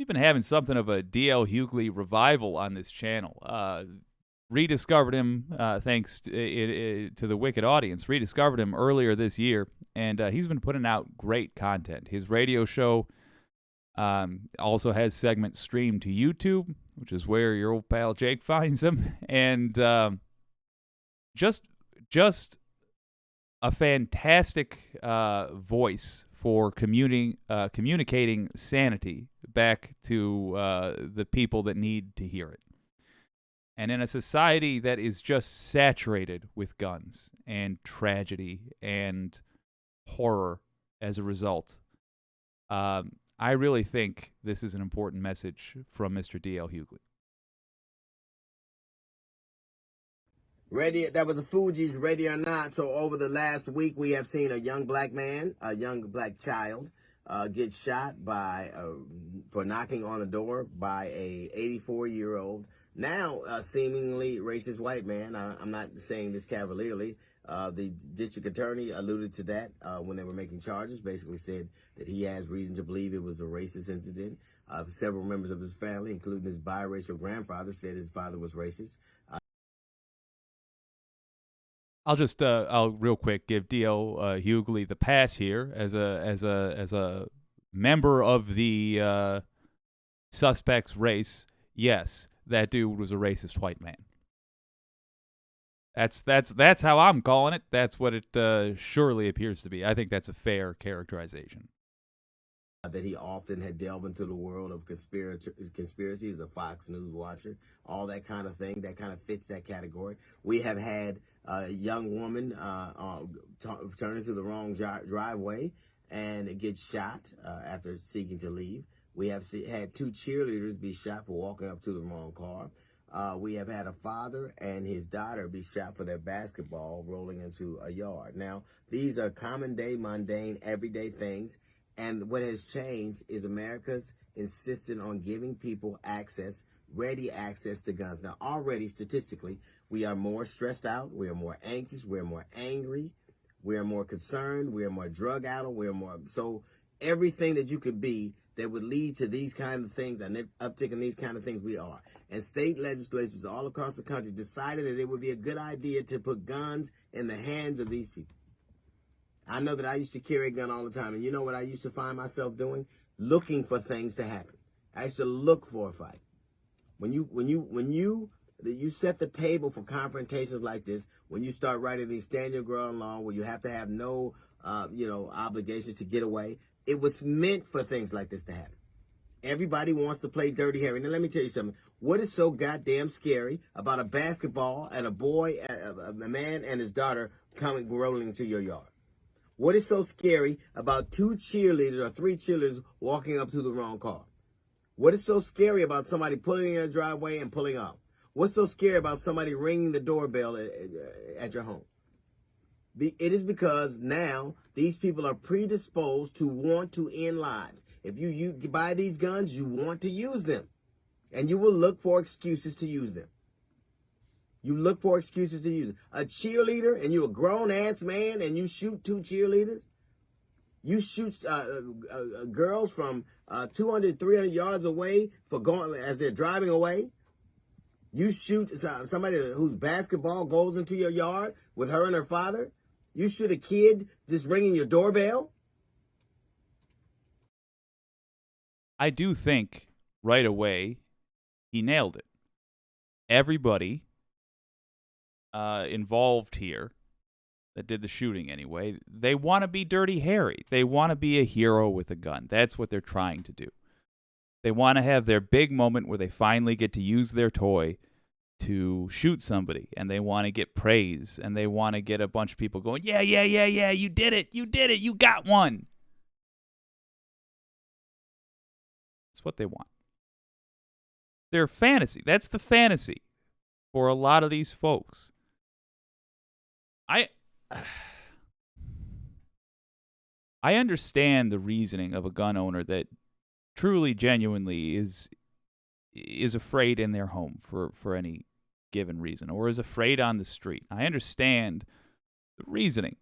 We've been having something of a D.L. Hughley revival on this channel. Rediscovered him thanks to the Wicked audience. Rediscovered him earlier this year, and he's been putting out great content. His radio show also has segments streamed to YouTube, which is where your old pal Jake finds him, and just a fantastic voice for communicating sanity back to the people that need to hear it. And in a society that is just saturated with guns and tragedy and horror as a result, I really think this is an important message from Mr. D.L. Hughley. Ready, that was the Fugees, Ready or Not. So over the last week, we have seen a young black man, a young black child, get shot by for knocking on a door by a 84-year-old, now seemingly racist white man. I'm not saying this cavalierly. The district attorney alluded to that when they were making charges, basically said that he has reason to believe it was a racist incident. Several members of his family, including his biracial grandfather, said his father was racist. I'll real quick give D.L. Hughley the pass here as a member of the suspect's race. Yes, that dude was a racist white man. That's how I'm calling it. That's what it surely appears to be. I think that's a fair characterization. That he often had delved into the world of conspiracies, a Fox News watcher, all that kind of thing. That kind of fits that category. We have had a young woman turn into the wrong driveway and get shot after seeking to leave. We have had two cheerleaders be shot for walking up to the wrong car. We have had a father and his daughter be shot for their basketball rolling into a yard. Now, these are common day, mundane, everyday things. And what has changed is America's insisting on giving people ready access to guns. Now, already statistically, we are more stressed out. We are more anxious. We are more angry. We are more concerned. We are more drug addled. We are more. So everything that you could be that would lead to these kind of things, an uptick in these kind of things, we are. And state legislatures all across the country decided that it would be a good idea to put guns in the hands of these people. I know that I used to carry a gun all the time, and you know what I used to find myself doing? Looking for things to happen. I used to look for a fight. When you set the table for confrontations like this, when you start writing these stand your ground law, where you have to have no, obligations to get away, it was meant for things like this to happen. Everybody wants to play Dirty Harry. Now, let me tell you something. What is so goddamn scary about a basketball and a boy, a man and his daughter rolling into your yard? What is so scary about two cheerleaders or three cheerleaders walking up to the wrong car? What is so scary about somebody pulling in your driveway and pulling off? What's so scary about somebody ringing the doorbell at your home? It is because now these people are predisposed to want to end lives. If you buy these guns, you want to use them. And you will look for excuses to use them. You look for excuses to use it. A cheerleader, and you're a grown-ass man, and you shoot two cheerleaders? You shoot girls from 200, 300 yards away as they're driving away? You shoot somebody whose basketball goes into your yard with her and her father? You shoot a kid just ringing your doorbell? I do think right away he nailed it. Everybody involved here that did the shooting anyway, they want to be Dirty Harry. They want to be a hero with a gun. That's what they're trying to do. They want to have their big moment where they finally get to use their toy to shoot somebody, and they want to get praise, and they want to get a bunch of people going, yeah, you did it, you got one. That's what they want. Their fantasy, that's the fantasy for a lot of these folks. I understand the reasoning of a gun owner that truly, genuinely is afraid in their home for any given reason, or is afraid on the street. I understand the reasoning.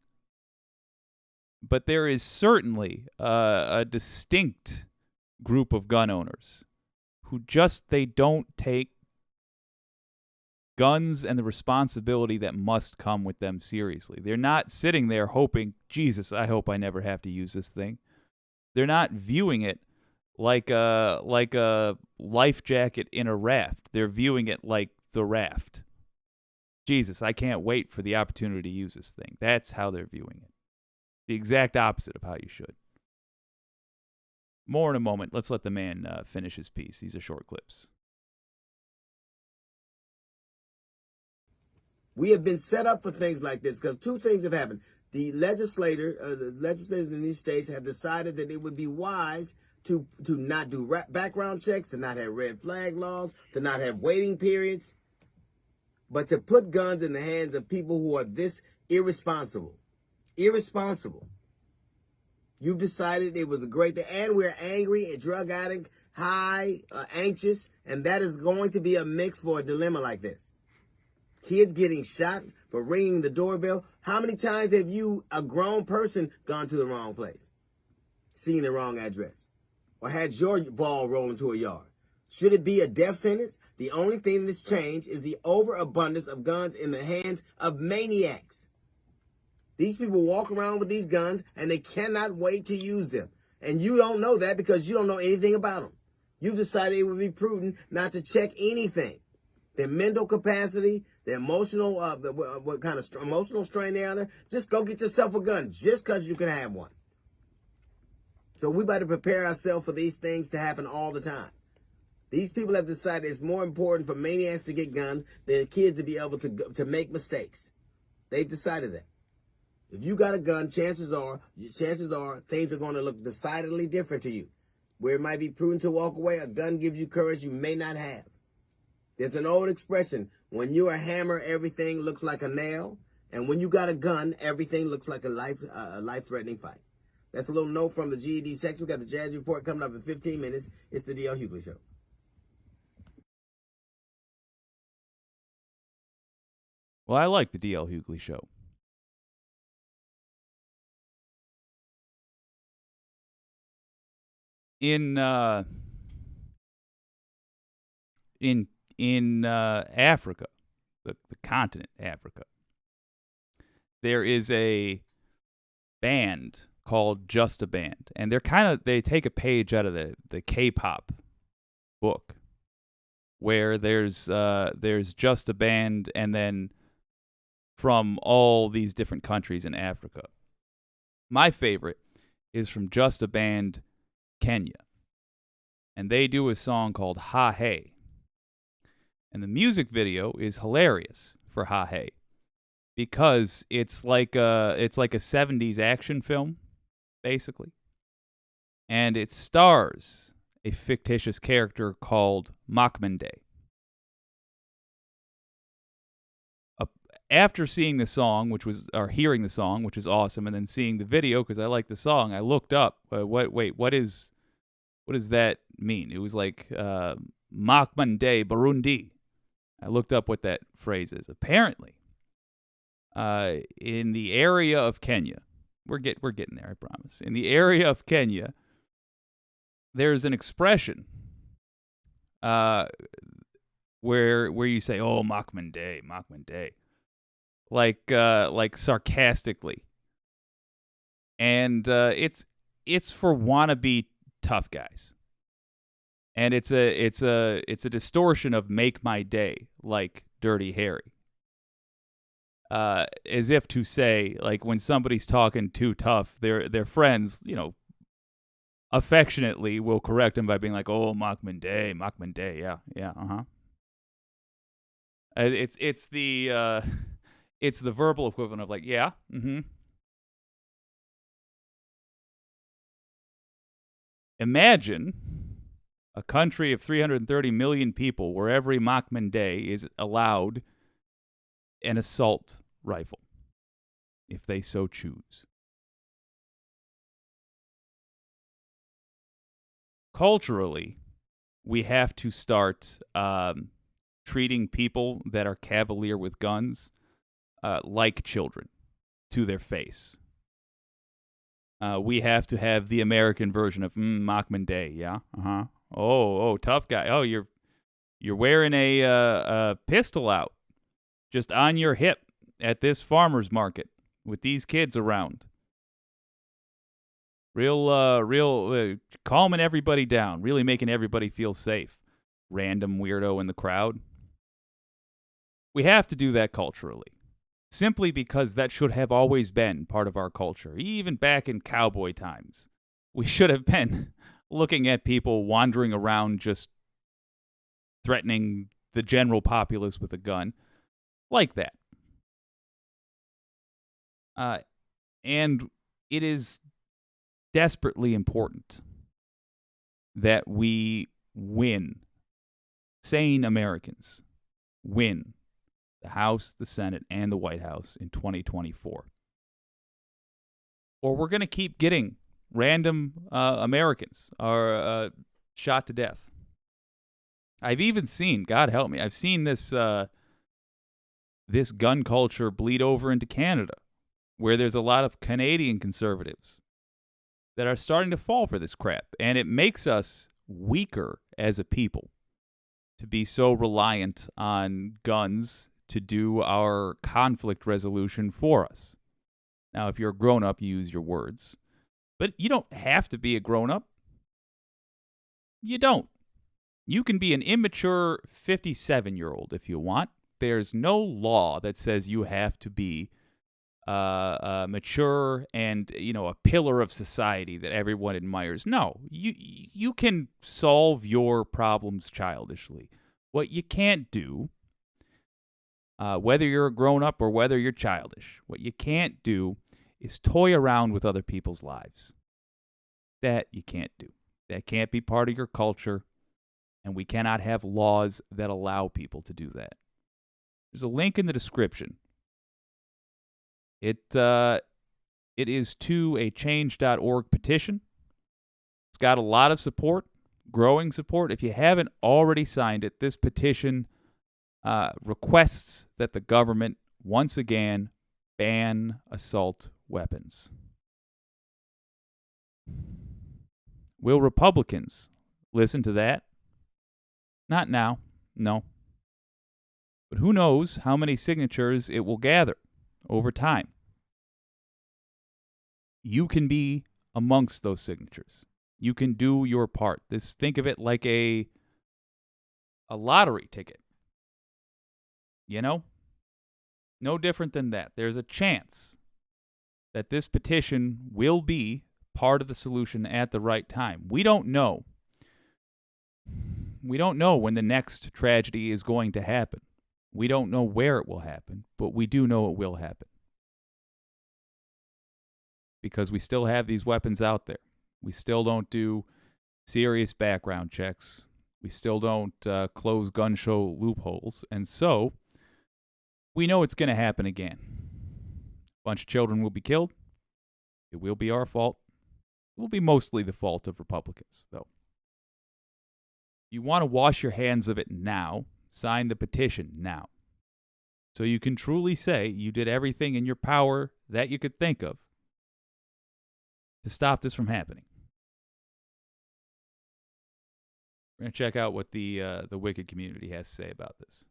But there is certainly a distinct group of gun owners who they don't take guns and the responsibility that must come with them seriously. They're not sitting there hoping, Jesus, I hope I never have to use this thing. They're not viewing it like a life jacket in a raft. They're viewing it like the raft. Jesus, I can't wait for the opportunity to use this thing. That's how they're viewing it. The exact opposite of how you should. More in a moment. Let's let the man finish his piece. These are short clips. We have been set up for things like this because two things have happened. The legislators in these states have decided that it would be wise to not do background checks, to not have red flag laws, to not have waiting periods, but to put guns in the hands of people who are this irresponsible. Irresponsible. You've decided it was a great thing, and we're angry, a drug addict, high, anxious, and that is going to be a mix for a dilemma like this. Kids getting shot for ringing the doorbell. How many times have you, a grown person, gone to the wrong place, seen the wrong address, or had your ball roll into a yard? Should it be a death sentence? The only thing that's changed is the overabundance of guns in the hands of maniacs. These people walk around with these guns and they cannot wait to use them. And you don't know that because you don't know anything about them. You decided it would be prudent not to check anything. Their mental capacity, their emotional, what kind of emotional strain they're under. Just go get yourself a gun just because you can have one. So we better prepare ourselves for these things to happen all the time. These people have decided it's more important for maniacs to get guns than kids to be able to make mistakes. They've decided that. If you got a gun, chances are things are going to look decidedly different to you. Where it might be prudent to walk away, a gun gives you courage you may not have. There's an old expression, when you're a hammer, everything looks like a nail. And when you got a gun, everything looks like a life-threatening fight. That's a little note from the GED section. We got the Jazz Report coming up in 15 minutes. It's the D.L. Hughley Show. Well, I like the D.L. Hughley Show. In Africa, the continent Africa, there is a band called Just a Band, and they take a page out of the K-pop book, where there's just a band, and then from all these different countries in Africa. My favorite is from Just a Band Kenya, and they do a song called Ha Hey. And the music video is hilarious for Ha Hey because it's like a 70s action film, basically. And it stars a fictitious character called Makmende. After seeing the song, hearing the song, which is awesome, and then seeing the video because I like the song, I looked up. What does that mean? It was like Makmende Burundi. I looked up what that phrase is. Apparently, in the area of Kenya, we're getting there, I promise. In the area of Kenya, there's an expression where you say, "Oh, Makmende," like sarcastically, and it's for wannabe tough guys. And it's a distortion of "Make My Day," like Dirty Harry. As if to say, like, when somebody's talking too tough, their friends, affectionately will correct them by being like, "Oh, Makmende, yeah, uh-huh." It's the verbal equivalent of like, "Yeah, mm-hmm." Imagine a country of 330 million people where every Makmende is allowed an assault rifle, if they so choose. Culturally, we have to start treating people that are cavalier with guns like children to their face. We have to have the American version of Machman Day. Yeah. Oh, tough guy. Oh, you're wearing a pistol out just on your hip at this farmer's market with these kids around. Real calming everybody down, really making everybody feel safe. Random weirdo in the crowd. We have to do that culturally, simply because that should have always been part of our culture, even back in cowboy times. We should have been looking at people wandering around just threatening the general populace with a gun like that. And it is desperately important that we win. Sane Americans win the House, the Senate, and the White House in 2024. Or we're going to keep getting random Americans shot to death. I've even seen, God help me, I've seen this this gun culture bleed over into Canada, where there's a lot of Canadian conservatives that are starting to fall for this crap. And it makes us weaker as a people to be so reliant on guns to do our conflict resolution for us. Now, if you're a grown-up, you use your words. But you don't have to be a grown-up. You don't. You can be an immature 57-year-old if you want. There's no law that says you have to be mature and, a pillar of society that everyone admires. No, you can solve your problems childishly. What you can't do, whether you're a grown-up or whether you're childish, what you can't do is toy around with other people's lives. That you can't do. That can't be part of your culture, and we cannot have laws that allow people to do that. There's a link in the description. It is to a change.org petition. It's got a lot of support, growing support. If you haven't already signed it, this petition requests that the government once again ban assault weapons. Will Republicans listen to that? Not now, no. But who knows how many signatures it will gather over time. You can be amongst those signatures. You can do your part. Think of it like a lottery ticket. No different than that. There's a chance that this petition will be part of the solution at the right time. We don't know. We don't know when the next tragedy is going to happen. We don't know where it will happen, but we do know it will happen. Because we still have these weapons out there. We still don't do serious background checks. We still don't close gun show loopholes. And so, we know it's going to happen again. A bunch of children will be killed. It will be our fault. It will be mostly the fault of Republicans, though. You want to wash your hands of it now. Sign the petition now. So you can truly say you did everything in your power that you could think of to stop this from happening. We're going to check out what the Wicked community has to say about this.